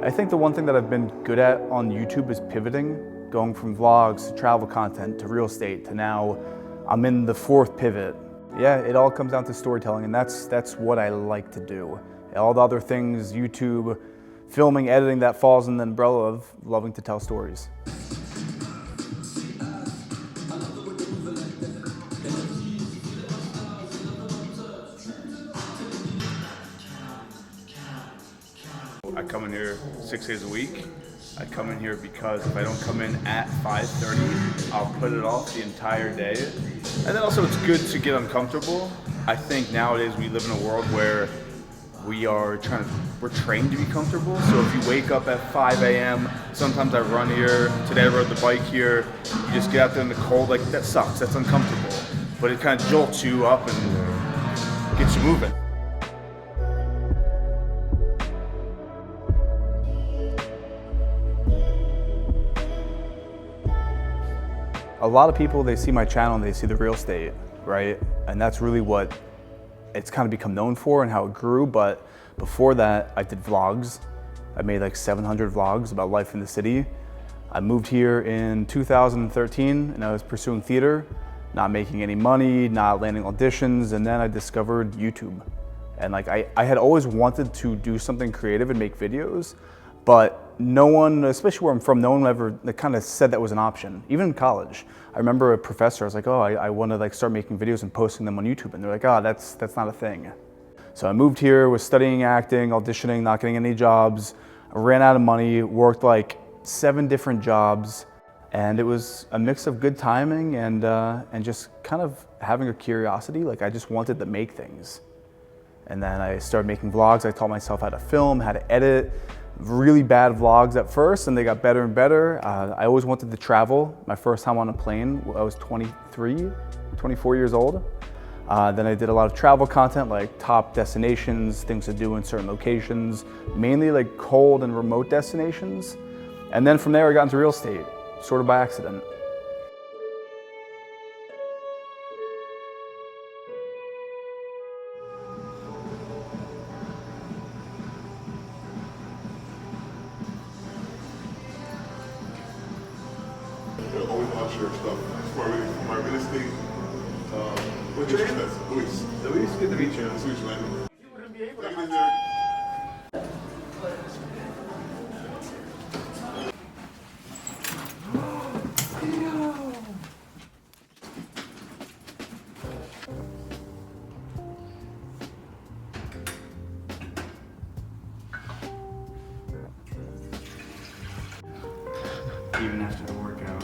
I think the one thing that I've been good at on YouTube is pivoting, going from vlogs to travel content to real estate to now I'm in the fourth pivot. Yeah, it all comes down to storytelling, and that's what I like to do. All the other things, YouTube, filming, editing, that falls in the umbrella of loving to tell stories. I come in here 6 days a week. I come in here because if I don't come in at 5:30, I'll put it off the entire day. And then also it's good to get uncomfortable. I think nowadays we live in a world where we're trained to be comfortable. So if you wake up at 5 a.m., sometimes I run here, today I rode the bike here, you just get out there in the cold, like that sucks, that's uncomfortable. But it kind of jolts you up and gets you moving. A lot of people, they see my channel and they see the real estate, right? And that's really what it's kind of become known for and how it grew. But before that, I did vlogs. I made like 700 vlogs about life in the city. I moved here in 2013 and I was pursuing theater, not making any money, not landing auditions. And then I discovered YouTube. And like I had always wanted to do something creative and make videos, but no one, especially where I'm from, no one ever kind of said that was an option. Even in college, I remember a professor, I was like, oh, I want to like start making videos and posting them on YouTube. And they're like, oh, that's not a thing. So I moved here, was studying acting, auditioning, not getting any jobs. I ran out of money, worked like 7 different jobs. And it was a mix of good timing and just kind of having a curiosity. Like I just wanted to make things. And then I started making vlogs. I taught myself how to film, how to edit. Really bad vlogs at first, and they got better and better. I always wanted to travel. My first time on a plane, I was 24 years old. Then I did a lot of travel content, like top destinations, things to do in certain locations, mainly like cold and remote destinations. And then from there, I got into real estate, sort of by accident. Always offshore stuff. For my real estate, what's your name? Luis. Luis, good to meet you. Nice to meet you, man. You wouldn't be able Take it in there. Even after the workout,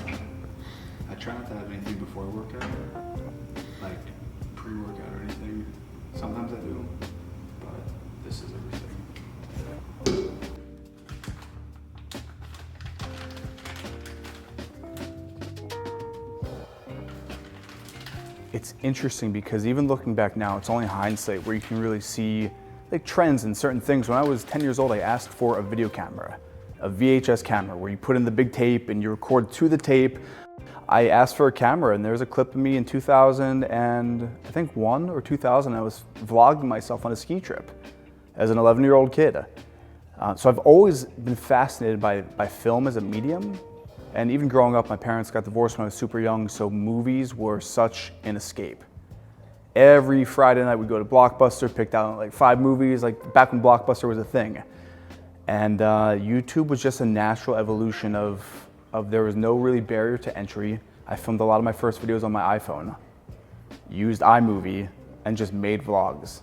I try not to have anything before I work out, like pre-workout or anything. Sometimes I do, but this is everything. It's interesting because even looking back now, it's only hindsight where you can really see like trends in certain things. When I was 10 years old, I asked for a video camera. A VHS camera where you put in the big tape and you record to the tape. I asked for a camera and there's a clip of me in 2000 and I think 1 or 2000, I was vlogging myself on a ski trip as an 11-year-old kid. So I've always been fascinated by film as a medium. And even growing up, my parents got divorced when I was super young, so movies were such an escape. Every Friday night we'd go to Blockbuster, picked out like 5 movies, like back when Blockbuster was a thing. And YouTube was just a natural evolution of there was no really barrier to entry. I filmed a lot of my first videos on my iPhone, used iMovie, and just made vlogs.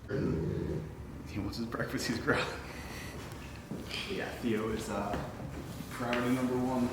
He wants his breakfast, he's growling. Yeah, Theo is priority number 1.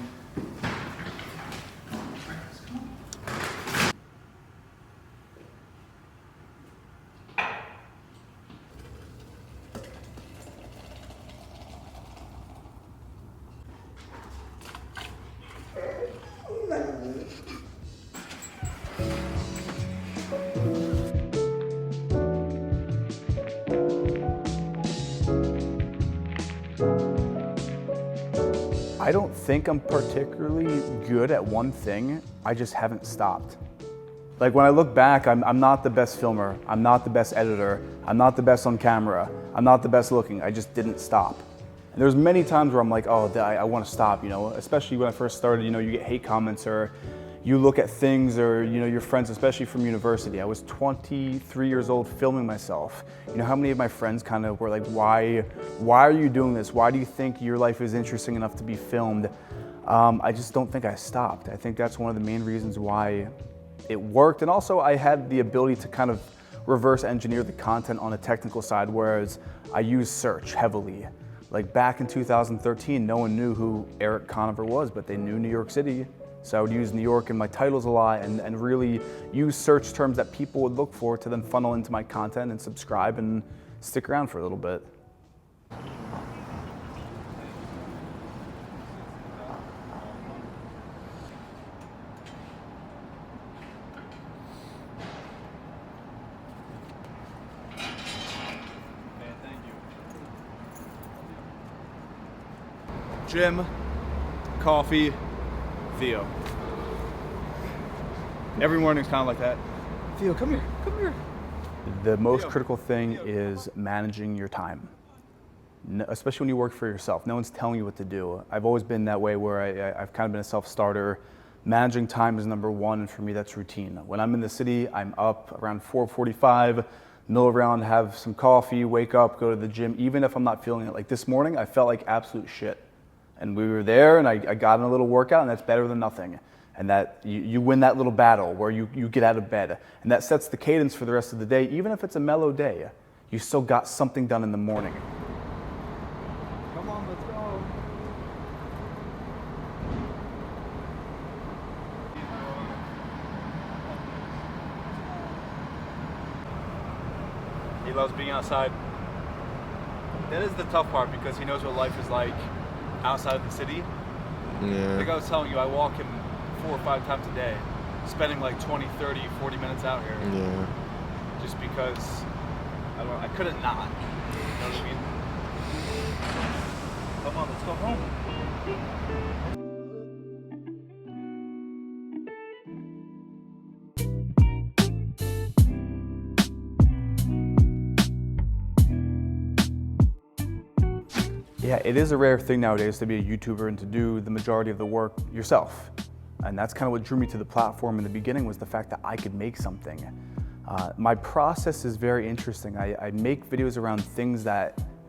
I don't think I'm particularly good at one thing. I just haven't stopped. Like when I look back, I'm not the best filmer, I'm not the best editor, I'm not the best on camera, I'm not the best looking, I just didn't stop. And there's many times where I'm like, oh, I want to stop, you know, especially when I first started, you know, you get hate comments or you look at things or, you know, your friends, especially from university. I was 23 years old filming myself. You know, how many of my friends kind of were like, why are you doing this? Why do you think your life is interesting enough to be filmed? I just don't think I stopped. I think that's one of the main reasons why it worked. And also I had the ability to kind of reverse engineer the content on a technical side, whereas I use search heavily. Like back in 2013, no one knew who Erik Conover was, but they knew New York City. So I would use New York in my titles a lot and really use search terms that people would look for to then funnel into my content and subscribe and stick around for a little bit. Gym, coffee, Theo. Every morning is kind of like that. Theo, come here, come here. The most critical thing is managing your time, especially when you work for yourself. No one's telling you what to do. I've always been that way where I've kind of been a self-starter. Managing time is number one, and for me that's routine. When I'm in the city, I'm up around 4:45, mill around, have some coffee, wake up, go to the gym, even if I'm not feeling it. Like this morning, I felt like absolute shit. And we were there and I got in a little workout, and that's better than nothing. And that you win that little battle where you get out of bed. And that sets the cadence for the rest of the day. Even if it's a mellow day, you still got something done in the morning. Come on, let's go. He loves being outside. That is the tough part because he knows what life is like outside of the city. Yeah. Like I was telling you, I walk him 4 or 5 times a day, spending like 20, 30, 40 minutes out here. Yeah. Just because I couldn't not. You know what I mean? Come on, let's go home. Yeah, it is a rare thing nowadays to be a YouTuber and to do the majority of the work yourself. And that's kind of what drew me to the platform in the beginning, was the fact that I could make something. My process is very interesting. I make videos around things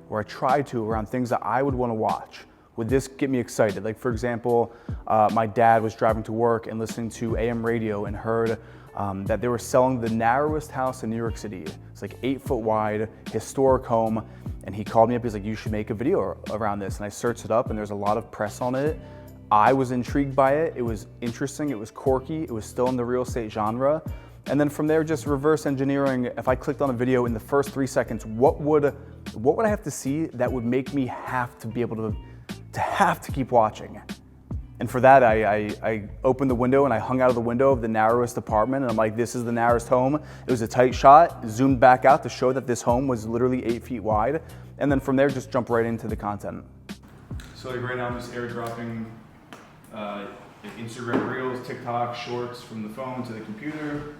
or I try to, around things that I would want to watch. Would this get me excited? Like for example, my dad was driving to work and listening to AM radio and heard that they were selling the narrowest house in New York City. It's like 8 foot wide, historic home. And he called me up, he's like, you should make a video around this. And I searched it up and there's a lot of press on it. I was intrigued by it. It was interesting, it was quirky, it was still in the real estate genre. And then from there, just reverse engineering. If I clicked on a video in the first 3 seconds, what would I have to see that would make me have to be able to have to keep watching? And for that, I opened the window and I hung out of the window of the narrowest apartment, and I'm like, this is the narrowest home. It was a tight shot, zoomed back out to show that this home was literally 8 feet wide. And then from there, just jump right into the content. So like right now, I'm just airdropping Instagram Reels, TikTok, Shorts from the phone to the computer.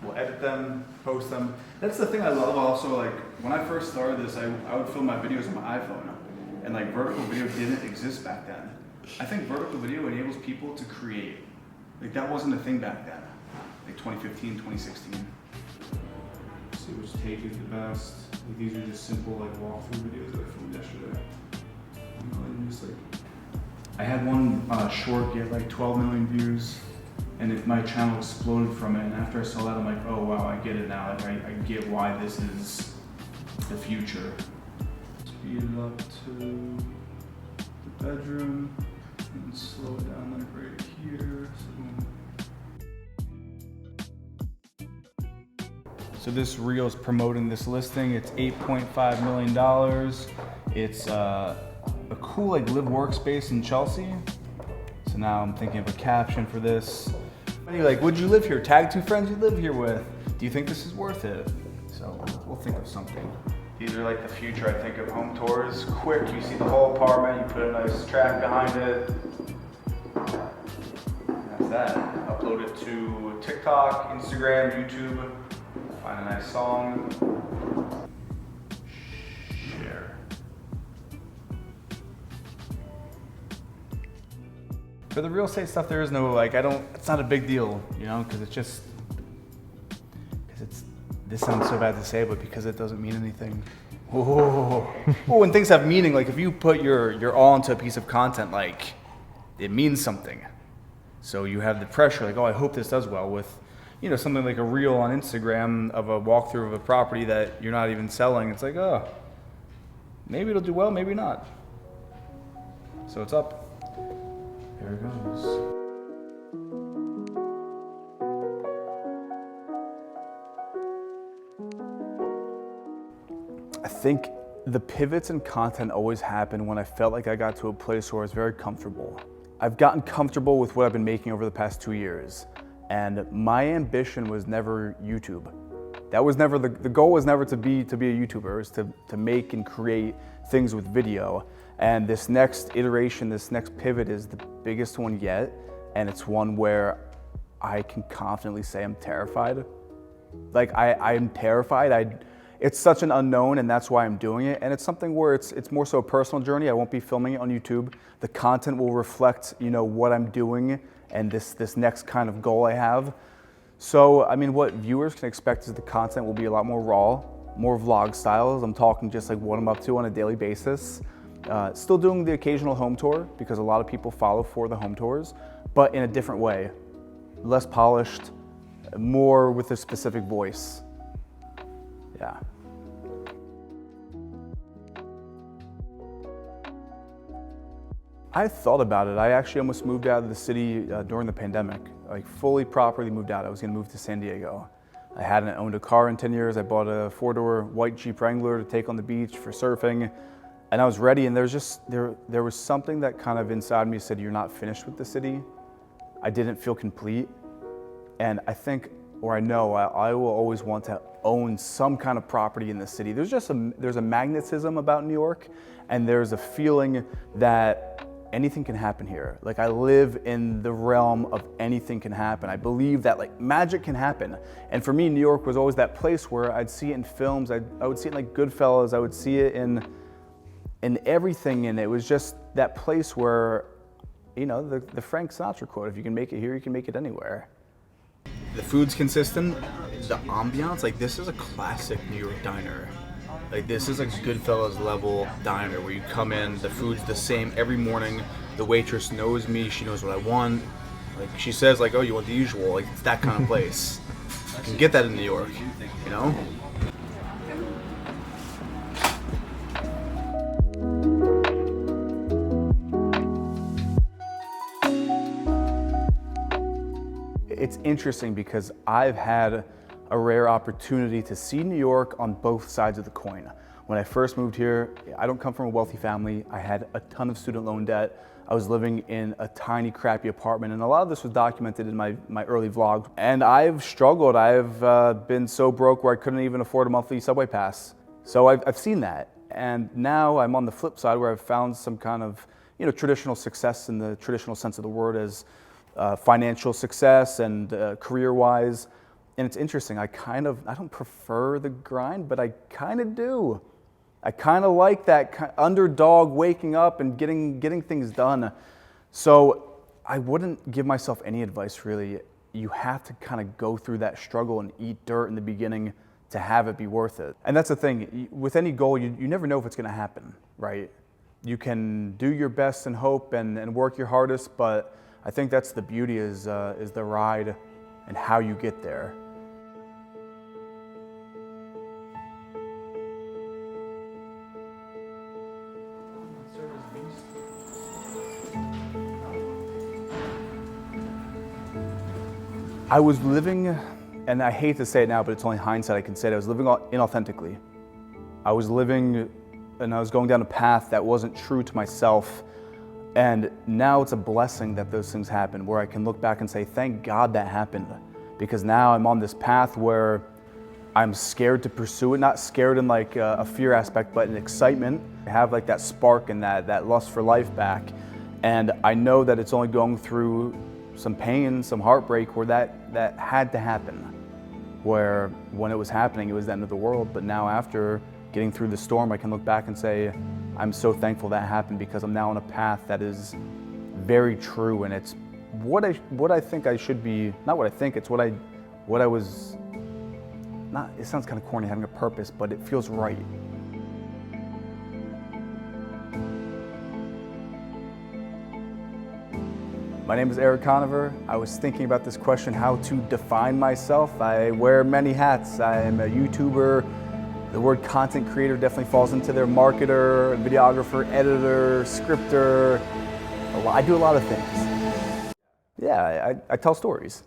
We'll edit them, post them. That's the thing I love also, like when I first started this, I would film my videos on my iPhone, and like vertical video didn't exist back then. I think vertical video enables people to create. Like that wasn't a thing back then, like 2015, 2016. Let's see which take is the best. Like these are just simple like walkthrough videos that I filmed yesterday. I had one short get like 12 million views, and my channel exploded from it. And after I saw that, I'm like, oh wow, I get it now. Like I get why this is the future. Speed it up to the bedroom and slow it down like right here. So this reel is promoting this listing. It's $8.5 million. It's a cool like live workspace in Chelsea. So now I'm thinking of a caption for this. Like, would you live here? Tag 2 friends you live here with. Do you think this is worth it? So we'll think of something. These are like the future, I think, of home tours. Quick, you see the whole apartment, you put a nice track behind it. That's that. Upload it to TikTok, Instagram, YouTube. Find a nice song. Share. For the real estate stuff, there is no, like, it's not a big deal, you know, because this sounds so bad to say, but because it doesn't mean anything. Oh, when things have meaning, like if you put your all into a piece of content, like it means something. So you have the pressure, like, oh, I hope this does well. With, you know, something like a reel on Instagram of a walkthrough of a property that you're not even selling. It's like, oh, maybe it'll do well, maybe not. So it's up. There it goes. I think the pivots in content always happen when I felt like I got to a place where I was very comfortable. I've gotten comfortable with what I've been making over the past 2 years, and my ambition was never YouTube. That was never the goal was never to be a YouTuber. It was to make and create things with video. And this next iteration, this next pivot is the biggest one yet, and it's one where I can confidently say I'm terrified. Like I'm terrified. It's such an unknown, and that's why I'm doing it. And it's something where it's more so a personal journey. I won't be filming it on YouTube. The content will reflect, you know, what I'm doing and this next kind of goal I have. So, I mean, what viewers can expect is the content will be a lot more raw, more vlog styles. I'm talking just like what I'm up to on a daily basis. Still doing the occasional home tour because a lot of people follow for the home tours, but in a different way. Less polished, more with a specific voice. Yeah. I thought about it. I actually almost moved out of the city during the pandemic, like fully properly moved out. I was gonna move to San Diego. I hadn't owned a car in 10 years. I bought a 4-door white Jeep Wrangler to take on the beach for surfing. And I was ready, and there was something that kind of inside me said, you're not finished with the city. I didn't feel complete. And I think, or I know, I will always want to own some kind of property in the city. There's a magnetism about New York, and there's a feeling that anything can happen here. Like I live in the realm of anything can happen. I believe that like magic can happen. And for me, New York was always that place where I'd see it in films. I would see it in like Goodfellas. I would see it in everything. And it was just that place where, you know, the Frank Sinatra quote, if you can make it here, you can make it anywhere. The food's consistent, the ambiance, like this is a classic New York diner. Like this is a Goodfellas level diner where you come in, the food's the same every morning. The waitress knows me, she knows what I want. Like she says like, oh, you want the usual, like it's that kind of place. You can get that in New York, you know? It's interesting because I've had a rare opportunity to see New York on both sides of the coin. When I first moved here, I don't come from a wealthy family. I had a ton of student loan debt. I was living in a tiny, crappy apartment, and a lot of this was documented in my early vlog. And I've struggled. I've been so broke where I couldn't even afford a monthly subway pass. So I've seen that. And now I'm on the flip side where I've found some kind of, you know, traditional success in the traditional sense of the word as financial success and career-wise. And it's interesting, I don't prefer the grind, but I kind of do. I kind of like that underdog waking up and getting things done. So I wouldn't give myself any advice really. You have to kind of go through that struggle and eat dirt in the beginning to have it be worth it. And that's the thing, with any goal, you never know if it's gonna happen, right? You can do your best and hope and work your hardest, but I think that's the beauty is the ride and how you get there. I was living, and I hate to say it now, but it's only hindsight I can say it, I was living inauthentically. I was living, and I was going down a path that wasn't true to myself. And now it's a blessing that those things happen, where I can look back and say, thank God that happened. Because now I'm on this path where I'm scared to pursue it, not scared in like a fear aspect, but an excitement. I have like that spark and that lust for life back. And I know that it's only going through some pain, some heartbreak where that had to happen. Where when it was happening, it was the end of the world. But now after getting through the storm, I can look back and say, I'm so thankful that happened because I'm now on a path that is very true, and it's what I think I should be, not what I think, it's what I was, not, it sounds kind of corny having a purpose, but it feels right. My name is Erik Conover. I was thinking about this question, how to define myself. I wear many hats. I'm a YouTuber. The word content creator definitely falls into there. Marketer, videographer, editor, scripter. I do a lot of things. Yeah, I tell stories.